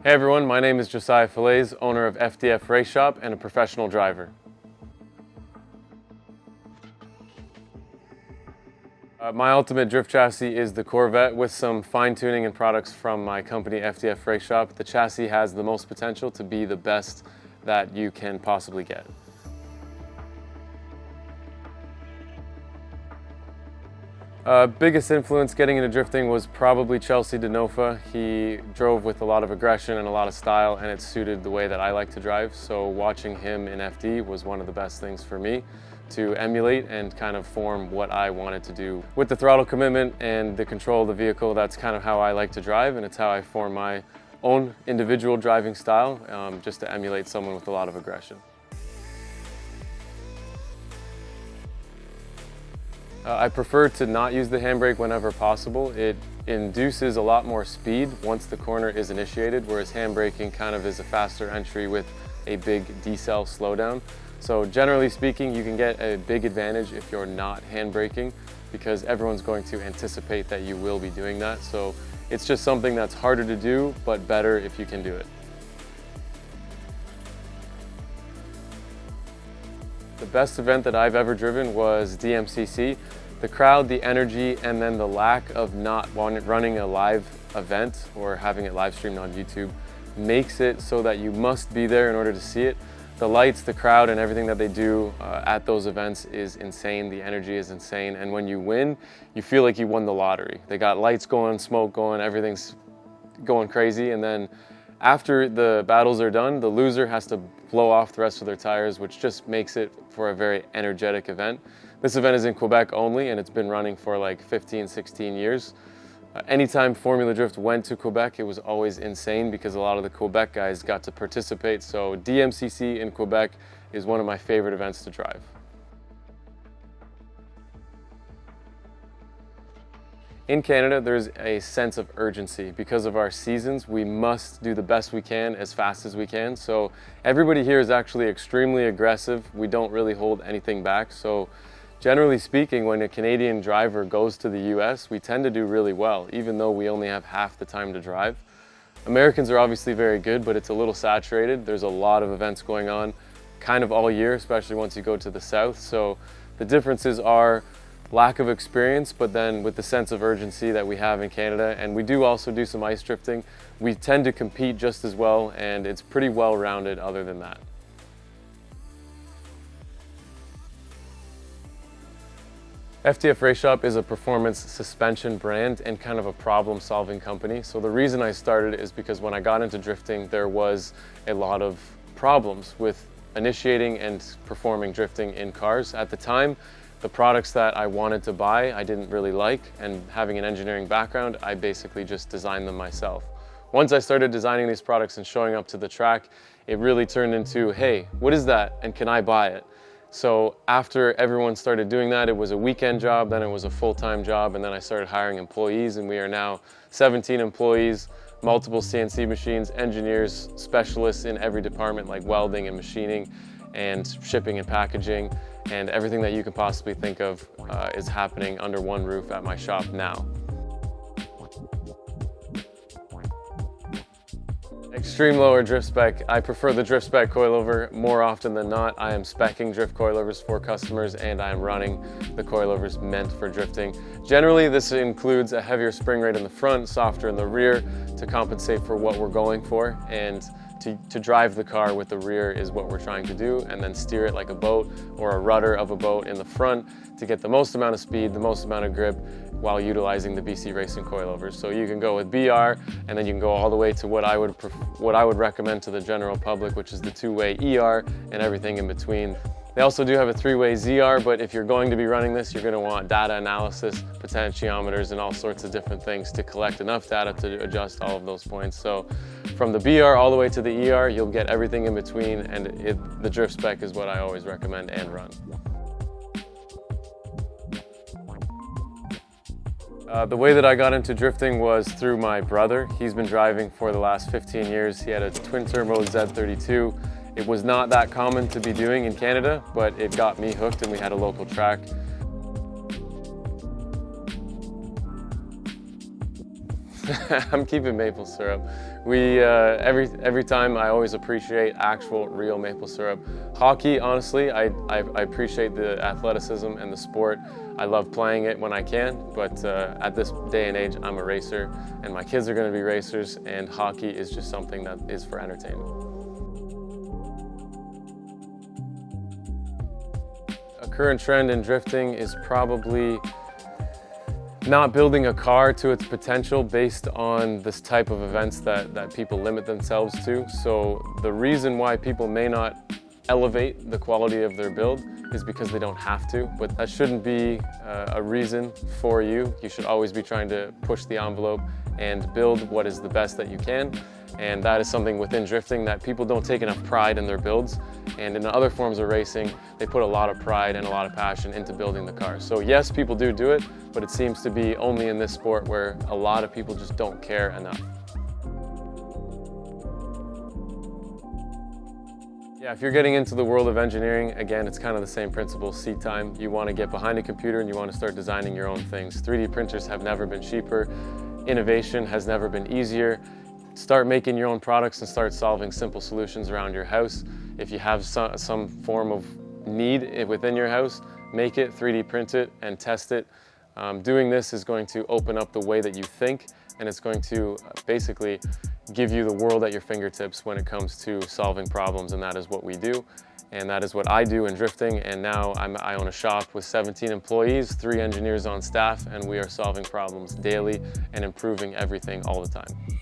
Hey everyone, my name is Josiah Fallaise, owner of FDF Raceshop and a professional driver. My ultimate drift chassis is the Corvette with some fine-tuning and products from my company FDF Raceshop. The chassis has the most potential to be the best that you can possibly get. Biggest influence getting into drifting was probably Chelsea Denofa. He drove with a lot of aggression and a lot of style, and it suited the way that I like to drive. So watching him in FD was one of the best things for me to emulate and kind of form what I wanted to do. With the throttle commitment and the control of the vehicle, that's kind of how I like to drive, and it's how I form my own individual driving style, just to emulate someone with a lot of aggression. I prefer to not use the handbrake whenever possible. It induces a lot more speed once the corner is initiated, whereas handbraking kind of is a faster entry with a big decel slowdown. So generally speaking, you can get a big advantage if you're not handbraking because everyone's going to anticipate that you will be doing that. So it's just something that's harder to do, but better if you can do it. The best event that I've ever driven was DMCC. The crowd, the energy, and then the lack of not running a live event or having it live streamed on YouTube makes it so that you must be there in order to see it. The lights, the crowd, and everything that they do at those events is insane. The energy is insane, and when you win, you feel like you won the lottery. They got lights going, smoke going, everything's going crazy, and then after the battles are done, the loser has to blow off the rest of their tires, which just makes it for a very energetic event. This event is in Quebec only, and it's been running for like 15, 16 years. Anytime Formula Drift went to Quebec, it was always insane because a lot of the Quebec guys got to participate. So DMCC in Quebec is one of my favorite events to drive. In Canada, there's a sense of urgency. Because of our seasons, we must do the best we can as fast as we can. So everybody here is actually extremely aggressive. We don't really hold anything back. So generally speaking, when a Canadian driver goes to the US, we tend to do really well, even though we only have half the time to drive. Americans are obviously very good, but it's a little saturated. There's a lot of events going on kind of all year, especially once you go to the south. So the differences are lack of experience, but then with the sense of urgency that we have in Canada, and we do also do some ice drifting, we tend to compete just as well, and it's pretty well-rounded other than that. FDF Raceshop is a performance suspension brand and kind of a problem-solving company. So the reason I started is because when I got into drifting, there was a lot of problems with initiating and performing drifting in cars. At the time, the products that I wanted to buy, I didn't really like, and having an engineering background, I basically just designed them myself. Once I started designing these products and showing up to the track, it really turned into, hey, what is that, and can I buy it? So after everyone started doing that, it was a weekend job, then it was a full-time job, and then I started hiring employees, and we are now 17 employees, multiple CNC machines, engineers, specialists in every department like welding and machining, and shipping and packaging, and everything that you can possibly think of is happening under one roof at my shop now. Extreme lower drift spec. I prefer the drift spec coilover more often than not. I am speccing drift coilovers for customers, and I am running the coilovers meant for drifting. Generally, this includes a heavier spring rate in the front, softer in the rear to compensate for what we're going for, and to drive the car with the rear is what we're trying to do, and then steer it like a boat or a rudder of a boat in the front to get the most amount of speed, the most amount of grip while utilizing the BC Racing coilovers. So you can go with BR, and then you can go all the way to what I would recommend to the general public, which is the two-way ER and everything in between. They also do have a three-way ZR, but if you're going to be running this, you're going to want data analysis, potentiometers, and all sorts of different things to collect enough data to adjust all of those points. So from the BR all the way to the ER, you'll get everything in between, and the drift spec is what I always recommend and run. The way that I got into drifting was through my brother. He's been driving for the last 15 years. He had a twin-turbo Z32. It was not that common to be doing in Canada, but it got me hooked, and we had a local track. I'm keeping maple syrup. Every time I always appreciate actual real maple syrup. Hockey, honestly, I appreciate the athleticism and the sport. I love playing it when I can, but at this day and age, I'm a racer, and my kids are going to be racers, and hockey is just something that is for entertainment. A current trend in drifting is probably not building a car to its potential based on this type of events that people limit themselves to. So the reason why people may not elevate the quality of their build is because they don't have to, but that shouldn't be a reason for you. You should always be trying to push the envelope and build what is the best that you can. And that is something within drifting that people don't take enough pride in their builds. And in other forms of racing, they put a lot of pride and a lot of passion into building the car. So yes, people do it, but it seems to be only in this sport where a lot of people just don't care enough. Yeah, if you're getting into the world of engineering, again, it's kind of the same principle, seat time. You want to get behind a computer and you want to start designing your own things. 3D printers have never been cheaper. Innovation has never been easier. Start making your own products and start solving simple solutions around your house. If you have some form of need within your house, make it, 3D print it, and test it. Doing this is going to open up the way that you think, and it's going to basically give you the world at your fingertips when it comes to solving problems, and that is what we do. And that is what I do in drifting, and now I own a shop with 17 employees, 3 engineers on staff, and we are solving problems daily and improving everything all the time.